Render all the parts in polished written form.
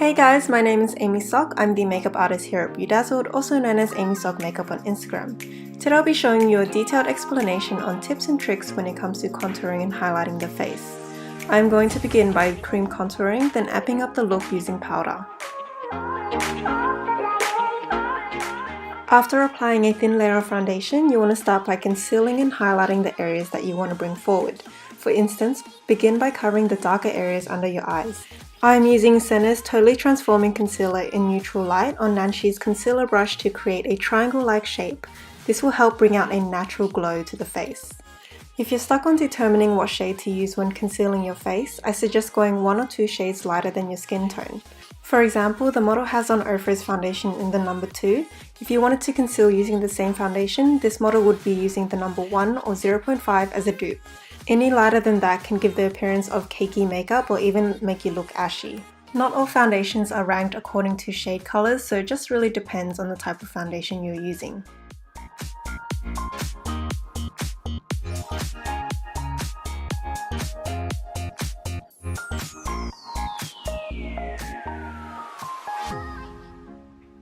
Hey guys, my name is Amy Sock. I'm the makeup artist here at Bedazzled, also known as Amy Sock Makeup on Instagram. Today I'll be showing you a detailed explanation on tips and tricks when it comes to contouring and highlighting the face. I'm going to begin by cream contouring, then apping up the look using powder. After applying a thin layer of foundation, you want to start by concealing and highlighting the areas that you want to bring forward. For instance, begin by covering the darker areas under your eyes. I'm using Senna's Totally Transforming Concealer in Neutral Light on Nanshi's concealer brush to create a triangle-like shape. This will help bring out a natural glow to the face. If you're stuck on determining what shade to use when concealing your face, I suggest going 1 or 2 shades lighter than your skin tone. For example, the model has on Ofra's foundation in the number 2. If you wanted to conceal using the same foundation, this model would be using the number 1 or 0.5 as a dupe. Any lighter than that can give the appearance of cakey makeup or even make you look ashy. Not all foundations are ranked according to shade colors, so it just really depends on the type of foundation you're using.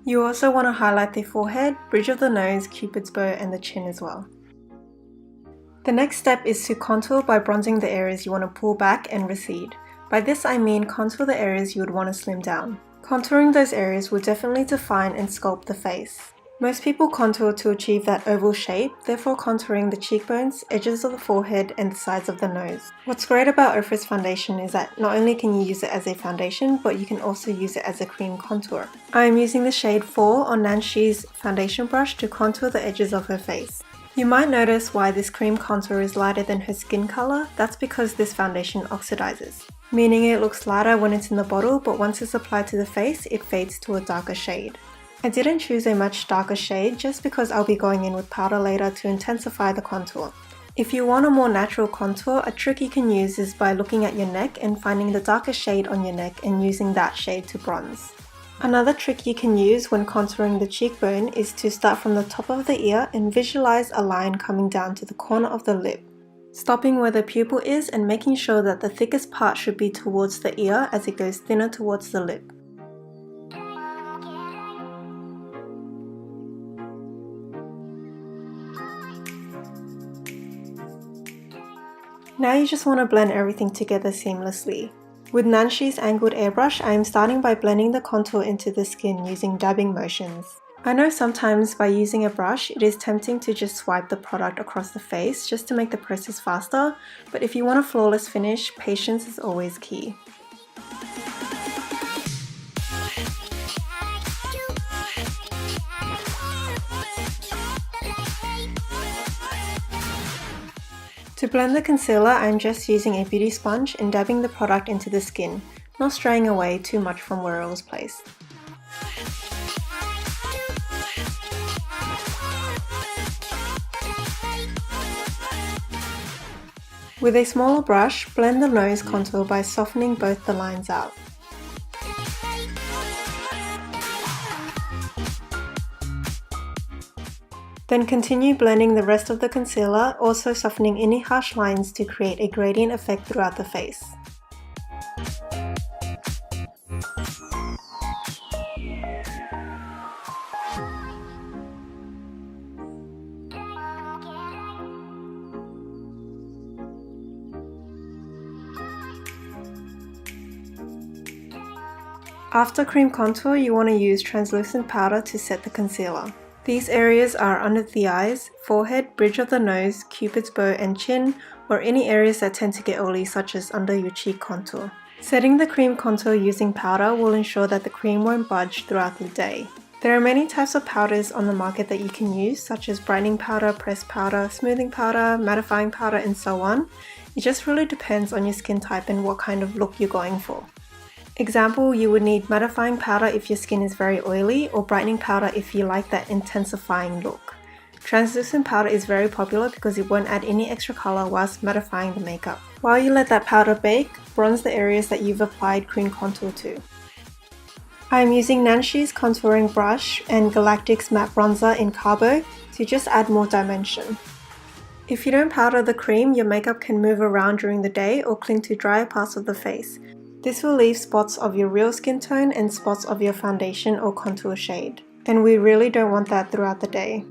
You also want to highlight the forehead, bridge of the nose, cupid's bow, and the chin as well. The next step is to contour by bronzing the areas you want to pull back and recede. By this I mean contour the areas you would want to slim down. Contouring those areas will definitely define and sculpt the face. Most people contour to achieve that oval shape, therefore contouring the cheekbones, edges of the forehead, and the sides of the nose. What's great about Ofra's foundation is that not only can you use it as a foundation, but you can also use it as a cream contour. I am using the shade 4 on Nanshi's foundation brush to contour the edges of her face. You might notice why this cream contour is lighter than her skin color. That's because this foundation oxidizes, meaning it looks lighter when it's in the bottle, but once it's applied to the face, it fades to a darker shade. I didn't choose a much darker shade just because I'll be going in with powder later to intensify the contour. If you want a more natural contour, a trick you can use is by looking at your neck and finding the darkest shade on your neck and using that shade to bronze. Another trick you can use when contouring the cheekbone is to start from the top of the ear and visualize a line coming down to the corner of the lip, stopping where the pupil is and making sure that the thickest part should be towards the ear as it goes thinner towards the lip. Now you just want to blend everything together seamlessly. With Nanshi's angled airbrush, I am starting by blending the contour into the skin using dabbing motions. I know sometimes by using a brush, it is tempting to just swipe the product across the face just to make the process faster, but if you want a flawless finish, patience is always key. To blend the concealer, I'm just using a beauty sponge and dabbing the product into the skin, not straying away too much from where it was placed. With a smaller brush, blend the nose contour by softening both the lines out. Then continue blending the rest of the concealer, also softening any harsh lines to create a gradient effect throughout the face. After cream contour, you want to use translucent powder to set the concealer. These areas are under the eyes, forehead, bridge of the nose, cupid's bow and chin, or any areas that tend to get oily such as under your cheek contour. Setting the cream contour using powder will ensure that the cream won't budge throughout the day. There are many types of powders on the market that you can use, such as brightening powder, pressed powder, smoothing powder, mattifying powder, and so on. It just really depends on your skin type and what kind of look you're going for. Example, you would need mattifying powder if your skin is very oily, or brightening powder if you like that intensifying look. Translucent powder is very popular because it won't add any extra color whilst mattifying the makeup. While you let that powder bake, bronze the areas that you've applied cream contour to. I am using Nanshi's contouring brush and Galactic's matte bronzer in Carbo to just add more dimension. If you don't powder the cream, your makeup can move around during the day or cling to drier parts of the face. This will leave spots of your real skin tone and spots of your foundation or contour shade. And we really don't want that throughout the day.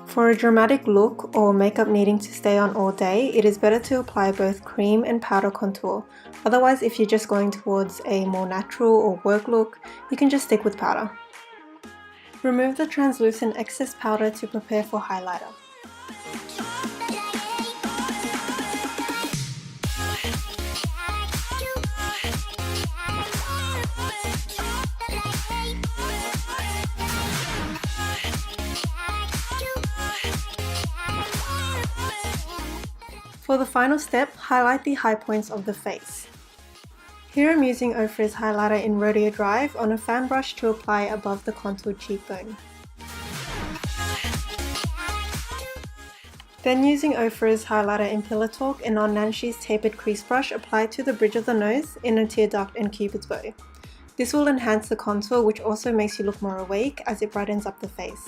For a dramatic look or makeup needing to stay on all day, it is better to apply both cream and powder contour. Otherwise, if you're just going towards a more natural or work look, you can just stick with powder. Remove the translucent excess powder to prepare for highlighter. For the final step, highlight the high points of the face. Here I'm using Ofra's highlighter in Rodeo Drive on a fan brush to apply above the contour cheekbone. Then using Ofra's highlighter in Pillar Talk and on Nanshi's tapered crease brush, apply to the bridge of the nose, inner tear duct and cupid's bow. This will enhance the contour, which also makes you look more awake as it brightens up the face.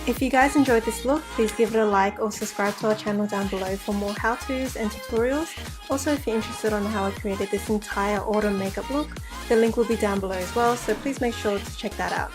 If you guys enjoyed this look, please give it a like or subscribe to our channel down below for more how-tos and tutorials. Also, if you're interested on how I created this entire autumn makeup look, the link will be down below as well, so please make sure to check that out.